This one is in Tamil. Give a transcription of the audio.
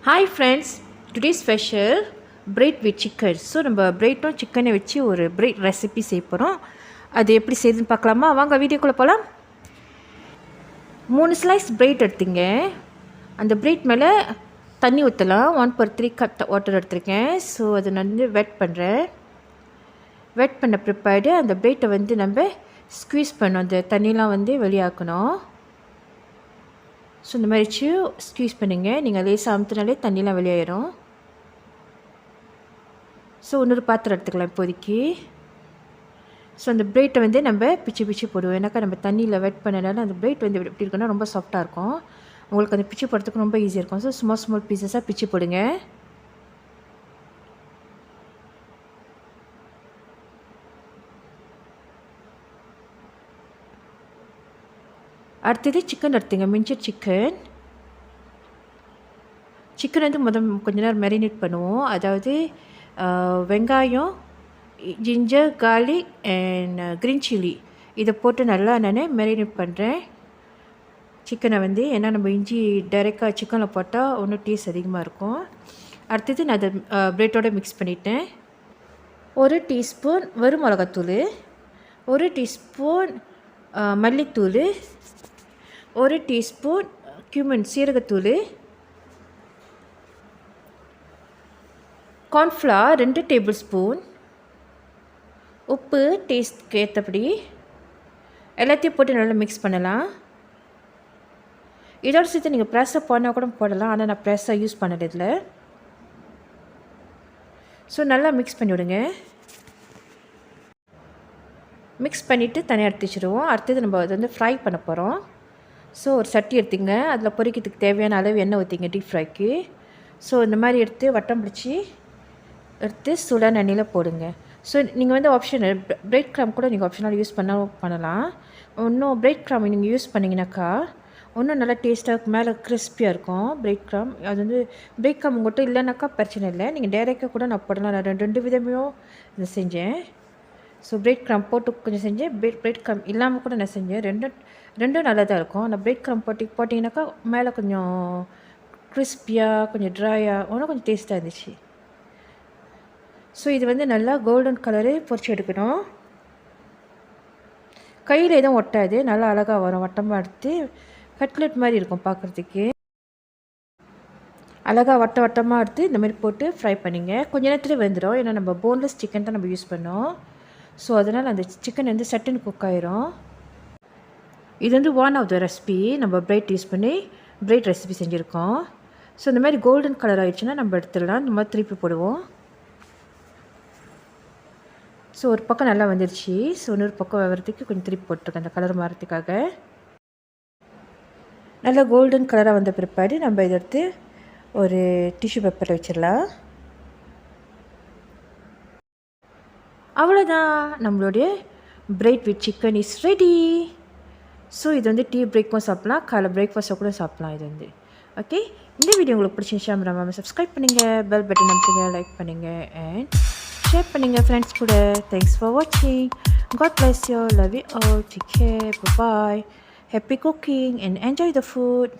Hi friends, today's special bread with chicken. So நம்ம பிரெட்டும் சிக்கனை வச்சு ஒரு பிரெட் ரெசிபி செய்ய போகிறோம். அது எப்படி செய்யுதுன்னு பார்க்கலாமா? வாங்க வீடியோக்குள்ளே போகலாம். 3 ஸ்லைஸ் பிரெட் எடுத்துங்க. அந்த பிரெட் மேலே தண்ணி ஊற்றலாம். 1/3 கப் வாட்டர் எடுத்துருக்கேன். ஸோ அதை நான் வெட் பண்ணுறேன். வெட் பண்ண ப்ரிப்பேர்டு அந்த பிரெட்டை நம்ம ஸ்க்வீஸ் பண்ணணும். அந்த தண்ணிலாம் வெளியாக்கணும். ஸோ இந்த மாதிரி வச்சு ஸ்க்வீஸ் பண்ணிங்க. நீங்கள் லேசாக அமுத்தினாலே தண்ணிலாம் வெளியாயிரும். ஸோ இன்னொரு பாத்திரம் எடுத்துக்கலாம் இப்போதைக்கு. ஸோ அந்த பிரெட்டை நம்ம பிச்சு போடுவோம். ஏன்னாக்கா நம்ம தண்ணியில் வெட் பண்ணனால அந்த பிரெட் எப்படி இருக்குன்னா ரொம்ப சாஃப்டாக இருக்கும். உங்களுக்கு அந்த பிச்சு போடுறதுக்கு ரொம்ப ஈஸியாக இருக்கும். ஸோ ஸ்மால் பீசஸாக பிச்சு போடுங்க. அடுத்தது சிக்கன் எடுத்துங்க. மின்ச்சட் சிக்கன் கொஞ்ச நேரம் மேரினேட் பண்ணுவோம். அதாவது வெங்காயம், ginger, garlic and green chilli இதை போட்டு நல்லா நான் மேரினேட் பண்ணுறேன் சிக்கனை. ஏன்னா நம்ம இஞ்சி டைரெக்டாக சிக்கனில் போட்டால் இன்னும் டேஸ்ட் அதிகமாக இருக்கும். அடுத்தது நான் அதை பிரெட்டோடு மிக்ஸ் பண்ணிட்டேன். 1 டீஸ்பூன் வெறும் மிளகாத்தூள், 1 டீஸ்பூன் மல்லித்தூள், 1 டீஸ்பூன் cumin சீரகத்தூள், கார்ன்ஃப்ளவர் 2 டேபிள் ஸ்பூன், உப்பு டேஸ்ட்க்கு ஏற்றபடி எல்லாத்தையும் போட்டு நல்லா மிக்ஸ் பண்ணலாம். இதோட சேர்த்து நீங்கள் ப்ரெஸ்ஸை போனால் கூட போடலாம். ஆனால் நான் ப்ரெஸ்ஸை யூஸ் பண்ணதில்லை. ஸோ நல்லா மிக்ஸ் பண்ணி விடுங்க. மிக்ஸ் பண்ணிவிட்டு தனியாக எடுத்து வச்சுருவோம். அடுத்தது நம்ம அதை ஃப்ரை பண்ண போகிறோம். ஸோ ஒரு சட்டி எடுத்துங்க. அதில் பொரிக்கிறதுக்கு தேவையான அளவு எண்ணெய் ஊற்றிங்க டீப் ஃப்ரைக்கு. ஸோ இந்த மாதிரி எடுத்து வட்டம் பிடிச்சி எடுத்து சுடான எண்ணெயில் போடுங்க. ஸோ நீங்கள் ஆப்ஷன் பிரெட் கிராம் கூட நீங்கள் ஆப்ஷனால் யூஸ் பண்ணலாம். இன்னும் பிரெட் கிராம் நீங்கள் யூஸ் பண்ணிங்கனாக்கா இன்னும் நல்லா டேஸ்ட்டாக மேலே கிறிஸ்பியாக இருக்கும் பிரெட் கிராம். அது பிரெட் கிராம் உங்கள்கிட்ட இல்லைனாக்கா பிரச்சனை இல்லை. நீங்கள் டைரெக்டாக கூட நான் போடலாம். நான் 2 விதமையும் இதை செஞ்சேன். ஸோ பிரெட் கிராம் போட்டு கொஞ்சம் செஞ்சேன். பிரெட் கிராம் இல்லாமல் கூட நான் செஞ்சேன். ரெண்டும் நல்லா தான் இருக்கும். நான் பிரெட் கிராம் போட்டிங்கனாக்கா மேலே கொஞ்சம் கிறிஸ்பியாக கொஞ்சம் ட்ரையாக இன்னும் கொஞ்சம் டேஸ்ட்டாக இருந்துச்சு. ஸோ இது நல்லா கோல்டன் கலரு பொரிச்சு எடுக்கணும். கையில் எதுவும் ஒட்டாது. நல்லா அழகாக வரும். வட்டமாக எடுத்து கட்லெட் மாதிரி இருக்கும் பார்க்குறதுக்கு. அழகாக வட்டமாக எடுத்து இந்த மாதிரி போட்டு ஃப்ரை பண்ணிங்க. கொஞ்ச நேரத்தில் வெந்துடும். ஏன்னா நம்ம போன்லெஸ் சிக்கன் தான் நம்ம யூஸ் பண்ணோம். ஸோ அதனால் அந்த சிக்கன் சட்டுன்னு குக் ஆயிரும். இது ஒன் ஆஃப் த ரெசிபி. நம்ம பிரெட் யூஸ் பண்ணி பிரெட் ரெசிபி செஞ்சுருக்கோம். ஸோ இந்த மாதிரி கோல்டன் கலர் ஆகிடுச்சுன்னா நம்ம எடுத்துடலாம். இந்த மாதிரி திருப்பி போடுவோம். ஸோ ஒரு பக்கம் நல்லா வந்துருச்சு. ஸோ இன்னொரு பக்கம் வரதுக்கு கொஞ்சம் திருப்பி போட்டிருக்கேன் அந்த கலர் மாறத்துக்காக. நல்லா கோல்டன் கலராக வந்த பிற்பாடு நம்ம இதை எடுத்து ஒரு டிஷ்யூ பேப்பரில் வச்சிடலாம். அவ்வளோதான், நம்மளுடைய bread with chicken is ready. So இது டீ பிரேக்கும் சாப்பிட்லாம், காலை பிரேக்ஃபாஸ்ட்டை கூட சாப்பிட்லாம். இது ஓகே. இந்த வீடியோ உங்களுக்கு பிடிச்சிருந்துச்சா மறக்காம சப்ஸ்கிரைப் பண்ணுங்கள், பெல் பட்டன் அமுத்துங்க, லைக் பண்ணுங்கள் அண்ட் ஷேர் பண்ணுங்கள் ஃப்ரெண்ட்ஸ் கூட. தேங்க்ஸ் ஃபார் வாட்சிங். God bless you. Love you all. Take care. Bye-bye. Happy cooking and enjoy the food.